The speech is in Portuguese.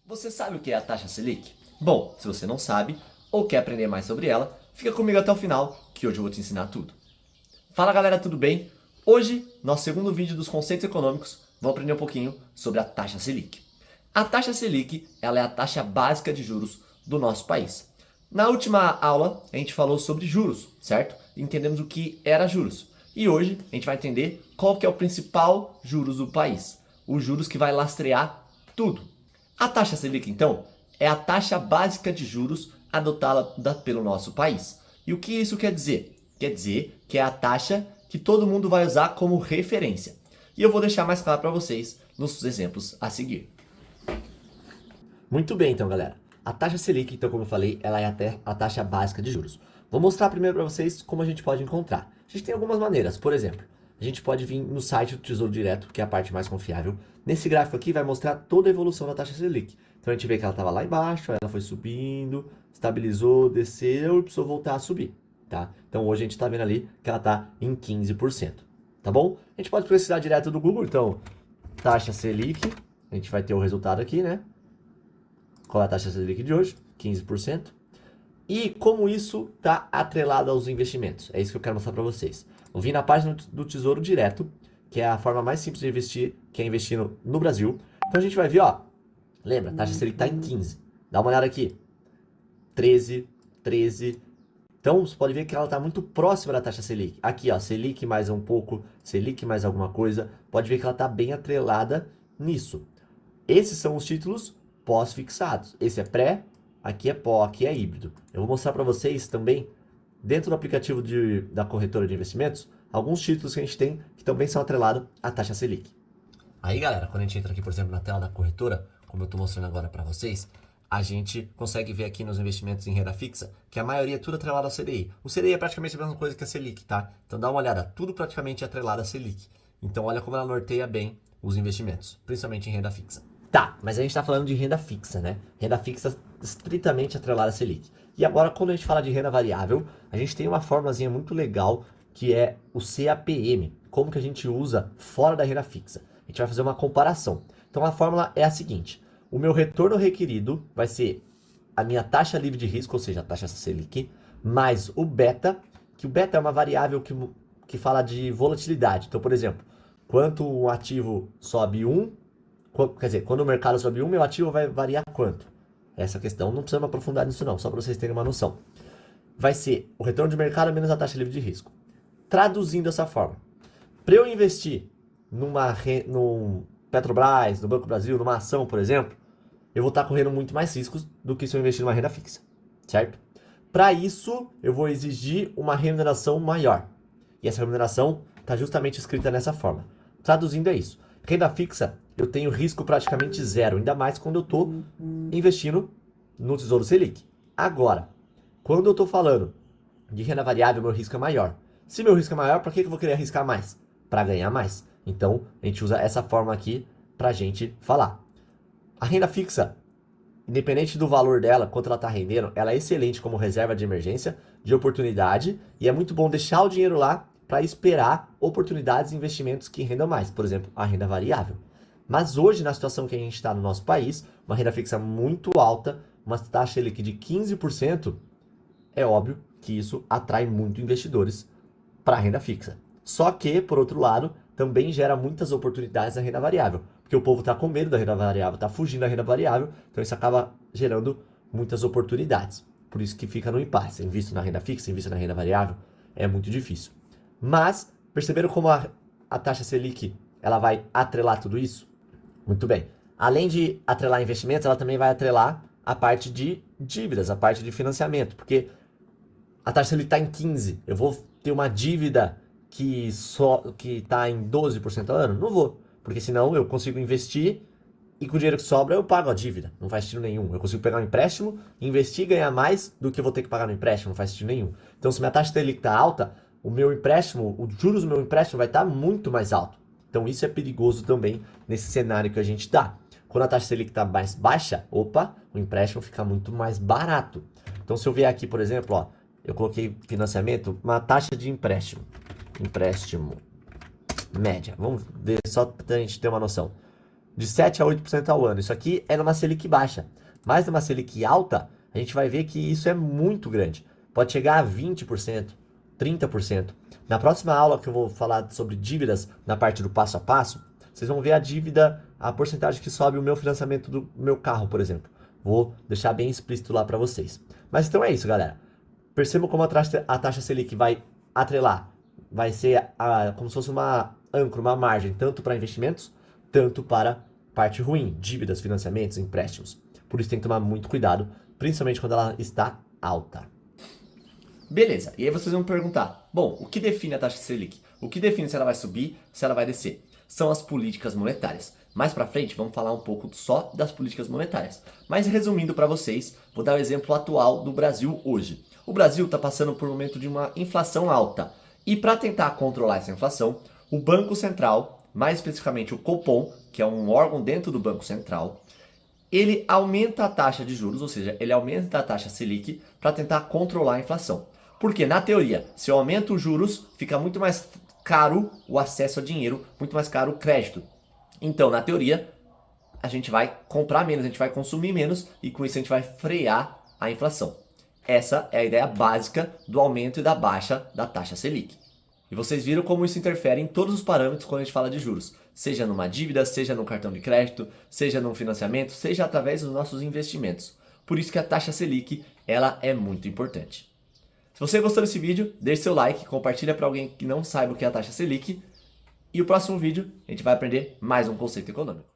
Você sabe o que é a taxa Selic? Bom, se você não sabe ou quer aprender mais sobre ela, fica comigo até o final, que hoje eu vou te ensinar tudo. Fala galera, tudo bem? Hoje, nosso segundo vídeo dos conceitos econômicos, vamos aprender um pouquinho sobre a taxa Selic. A taxa Selic, ela é a taxa básica de juros do nosso país. Na última aula, a gente falou sobre juros, certo? Entendemos o que era juros. E hoje, a gente vai entender qual que é o principal juros do país. Os juros que vai lastrear tudo. A taxa Selic, então, é a taxa básica de juros adotada pelo nosso país. E o que isso quer dizer? Quer dizer que é a taxa que todo mundo vai usar como referência. E eu vou deixar mais claro para vocês nos exemplos a seguir. Muito bem, então, galera. A taxa Selic, então, como eu falei, ela é até a taxa básica de juros. Vou mostrar primeiro para vocês como a gente pode encontrar. A gente tem algumas maneiras. Por exemplo, a gente pode vir no site do Tesouro Direto, que é a parte mais confiável. Nesse gráfico aqui vai mostrar toda a evolução da taxa Selic. Então a gente vê que ela estava lá embaixo, ela foi subindo, estabilizou, desceu e precisou voltar a subir. Tá? Então hoje a gente está vendo ali que ela está em 15%. Tá bom? A gente pode precisar direto do Google, então taxa Selic, a gente vai ter o resultado aqui, né? Qual é a taxa Selic de hoje? 15%. E como isso está atrelado aos investimentos? É isso que eu quero mostrar para vocês. Vou vir na página do Tesouro Direto, que é a forma mais simples de investir, que é investindo no Brasil. Então a gente vai ver, ó, lembra, a taxa Selic está em 15. Dá uma olhada aqui. 13, 13. Então você pode ver que ela está muito próxima da taxa Selic. Aqui, ó, Selic mais um pouco, Selic mais alguma coisa. Pode ver que ela está bem atrelada nisso. Esses são os títulos pós-fixados. Esse é pré, aqui é pó, aqui é híbrido. Eu vou mostrar para vocês também, dentro do aplicativo da corretora de investimentos, alguns títulos que a gente tem que também são atrelados à taxa Selic. Aí, galera, quando a gente entra aqui, por exemplo, na tela da corretora, como eu estou mostrando agora para vocês, a gente consegue ver aqui nos investimentos em renda fixa que a maioria é tudo atrelado ao CDI. O CDI é praticamente a mesma coisa que a Selic, tá? Então dá uma olhada, tudo praticamente é atrelado à Selic. Então olha como ela norteia bem os investimentos, principalmente em renda fixa. Tá, mas a gente está falando de renda fixa, né? Renda fixa estritamente atrelada à Selic. E agora, quando a gente fala de renda variável, a gente tem uma formulazinha muito legal que é o CAPM. Como que a gente usa fora da renda fixa? A gente vai fazer uma comparação. Então a fórmula é a seguinte: o meu retorno requerido vai ser a minha taxa livre de risco, ou seja, a taxa Selic, mais o beta, que o beta é uma variável que fala de volatilidade. Então, por exemplo, quanto um ativo sobe 1, quer dizer, quando o mercado sobe 1, meu ativo vai variar quanto? Essa questão, não precisamos aprofundar nisso não, só para vocês terem uma noção. Vai ser o retorno de mercado menos a taxa livre de risco. Traduzindo dessa forma, para eu investir num Petrobras, no Banco do Brasil, numa ação, por exemplo, eu vou estar correndo muito mais riscos do que se eu investir numa renda fixa, certo? Para isso, eu vou exigir uma remuneração maior. E essa remuneração está justamente escrita nessa forma. Traduzindo é isso. Renda fixa, eu tenho risco praticamente zero, ainda mais quando eu estou investindo no Tesouro Selic. Agora, quando eu estou falando de renda variável, meu risco é maior. Se meu risco é maior, para que eu vou querer arriscar mais? Para ganhar mais. Então, a gente usa essa forma aqui para a gente falar. A renda fixa, independente do valor dela, quanto ela está rendendo, ela é excelente como reserva de emergência, de oportunidade, e é muito bom deixar o dinheiro lá para esperar oportunidades e investimentos que rendam mais, por exemplo, a renda variável. Mas hoje, na situação que a gente está no nosso país, uma renda fixa muito alta, uma taxa Selic de 15%, é óbvio que isso atrai muito investidores para a renda fixa. Só que, por outro lado, também gera muitas oportunidades na renda variável, porque o povo está com medo da renda variável, está fugindo da renda variável, então isso acaba gerando muitas oportunidades. Por isso que fica no impasse. Invisto na renda fixa, invisto na renda variável, é muito difícil. Mas, perceberam como a taxa Selic ela vai atrelar tudo isso? Muito bem. Além de atrelar investimentos, ela também vai atrelar a parte de dívidas, a parte de financiamento, porque a taxa Selic está em 15%, eu vou ter uma dívida que está em 12% ao ano? Não vou, porque senão eu consigo investir e com o dinheiro que sobra eu pago a dívida, não faz sentido nenhum. Eu consigo pegar um empréstimo, investir e ganhar mais do que eu vou ter que pagar no empréstimo, não faz sentido nenhum. Então se minha taxa Selic está alta, o meu empréstimo, os juros do meu empréstimo vai estar muito mais alto. Então isso é perigoso também nesse cenário que a gente está. Quando a taxa Selic está mais baixa, opa, o empréstimo fica muito mais barato. Então se eu vier aqui, por exemplo, ó, eu coloquei financiamento, uma taxa de empréstimo média. Vamos ver só para a gente ter uma noção. de 7 a 8% ao ano. Isso aqui é numa Selic baixa. Mas numa Selic alta, a gente vai ver que isso é muito grande. Pode chegar a 20%, 30%. Na próxima aula que eu vou falar sobre dívidas, na parte do passo a passo, vocês vão ver a dívida, a porcentagem que sobe o meu financiamento do meu carro, por exemplo. Vou deixar bem explícito lá para vocês. Mas então é isso, galera. Percebam como a taxa Selic vai atrelar. Vai ser como se fosse uma âncora, uma margem, tanto para investimentos, tanto para parte ruim, dívidas, financiamentos, empréstimos. Por isso tem que tomar muito cuidado, principalmente quando ela está alta. Beleza, e aí vocês vão me perguntar, bom, o que define a taxa Selic? O que define se ela vai subir, se ela vai descer? São as políticas monetárias. Mais pra frente, vamos falar um pouco só das políticas monetárias. Mas resumindo para vocês, vou dar o exemplo atual do Brasil hoje. O Brasil está passando por um momento de uma inflação alta. E para tentar controlar essa inflação, o Banco Central, mais especificamente o Copom, que é um órgão dentro do Banco Central, ele aumenta a taxa de juros, ou seja, ele aumenta a taxa Selic para tentar controlar a inflação. Porque, na teoria, se eu aumento os juros, fica muito mais caro o acesso a dinheiro, muito mais caro o crédito. Então, na teoria, a gente vai comprar menos, a gente vai consumir menos e com isso a gente vai frear a inflação. Essa é a ideia básica do aumento e da baixa da taxa Selic. E vocês viram como isso interfere em todos os parâmetros quando a gente fala de juros. Seja numa dívida, seja num cartão de crédito, seja num financiamento, seja através dos nossos investimentos. Por isso que a taxa Selic, ela é muito importante. Se você gostou desse vídeo, deixe seu like, compartilha para alguém que não saiba o que é a taxa Selic. E o próximo vídeo a gente vai aprender mais um conceito econômico.